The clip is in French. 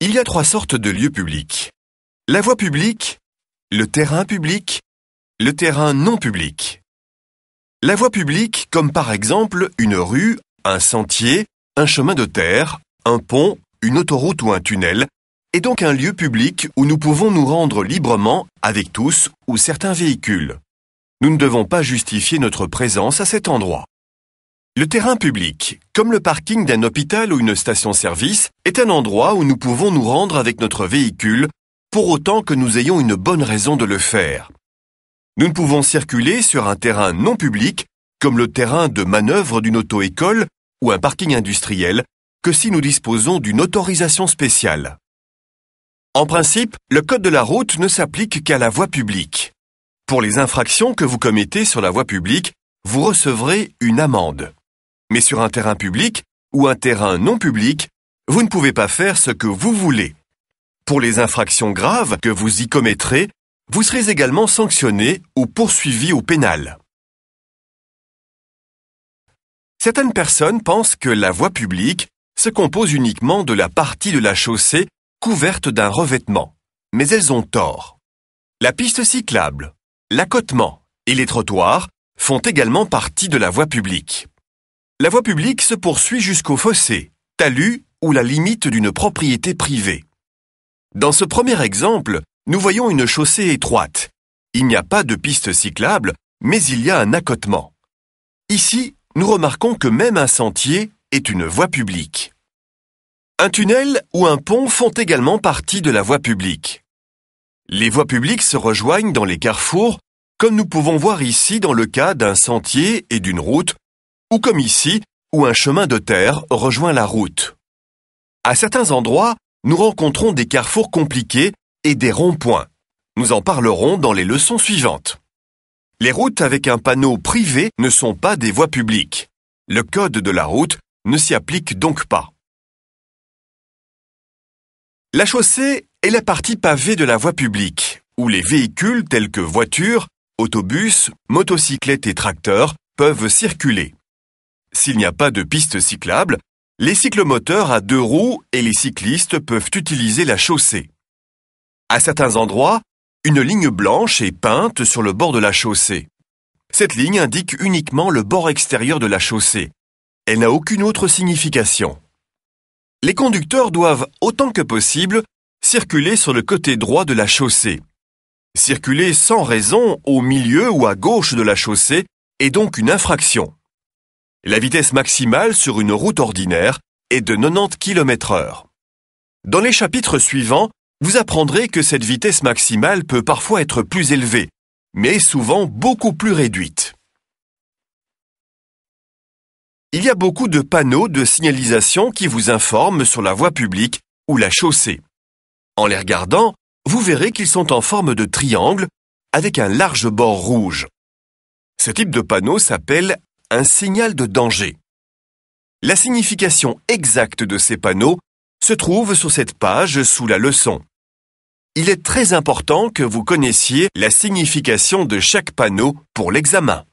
Il y a 3 sortes de lieux publics. La voie publique, le terrain non public. La voie publique, comme par exemple une rue, un sentier, un chemin de terre, un pont, une autoroute ou un tunnel, est donc un lieu public où nous pouvons nous rendre librement avec tous ou certains véhicules. Nous ne devons pas justifier notre présence à cet endroit. Le terrain public, comme le parking d'un hôpital ou une station-service, est un endroit où nous pouvons nous rendre avec notre véhicule pour autant que nous ayons une bonne raison de le faire. Nous ne pouvons circuler sur un terrain non public, comme le terrain de manœuvre d'une auto-école ou un parking industriel, que si nous disposons d'une autorisation spéciale. En principe, le code de la route ne s'applique qu'à la voie publique. Pour les infractions que vous commettez sur la voie publique, vous recevrez une amende. Mais sur un terrain public ou un terrain non public, vous ne pouvez pas faire ce que vous voulez. Pour les infractions graves que vous y commettrez, vous serez également sanctionné ou poursuivi au pénal. Certaines personnes pensent que la voie publique se compose uniquement de la partie de la chaussée couverte d'un revêtement, mais elles ont tort. La piste cyclable, l'accotement et les trottoirs font également partie de la voie publique. La voie publique se poursuit jusqu'au fossé, talus ou la limite d'une propriété privée. Dans ce premier exemple, nous voyons une chaussée étroite. Il n'y a pas de piste cyclable, mais il y a un accotement. Ici, nous remarquons que même un sentier est une voie publique. Un tunnel ou un pont font également partie de la voie publique. Les voies publiques se rejoignent dans les carrefours, comme nous pouvons voir ici dans le cas d'un sentier et d'une route, ou comme ici, où un chemin de terre rejoint la route. À certains endroits, nous rencontrons des carrefours compliqués et des ronds-points. Nous en parlerons dans les leçons suivantes. Les routes avec un panneau privé ne sont pas des voies publiques. Le code de la route ne s'y applique donc pas. La chaussée est la partie pavée de la voie publique, où les véhicules tels que voitures, autobus, motocyclettes et tracteurs peuvent circuler. S'il n'y a pas de piste cyclable, les cyclomoteurs à 2 roues et les cyclistes peuvent utiliser la chaussée. À certains endroits, une ligne blanche est peinte sur le bord de la chaussée. Cette ligne indique uniquement le bord extérieur de la chaussée. Elle n'a aucune autre signification. Les conducteurs doivent, autant que possible, circuler sur le côté droit de la chaussée. Circuler sans raison au milieu ou à gauche de la chaussée est donc une infraction. La vitesse maximale sur une route ordinaire est de 90 km/h. Dans les chapitres suivants, vous apprendrez que cette vitesse maximale peut parfois être plus élevée, mais souvent beaucoup plus réduite. Il y a beaucoup de panneaux de signalisation qui vous informent sur la voie publique ou la chaussée. En les regardant, vous verrez qu'ils sont en forme de triangle avec un large bord rouge. Ce type de panneau s'appelle un signal de danger. La signification exacte de ces panneaux se trouve sur cette page sous la leçon. Il est très important que vous connaissiez la signification de chaque panneau pour l'examen.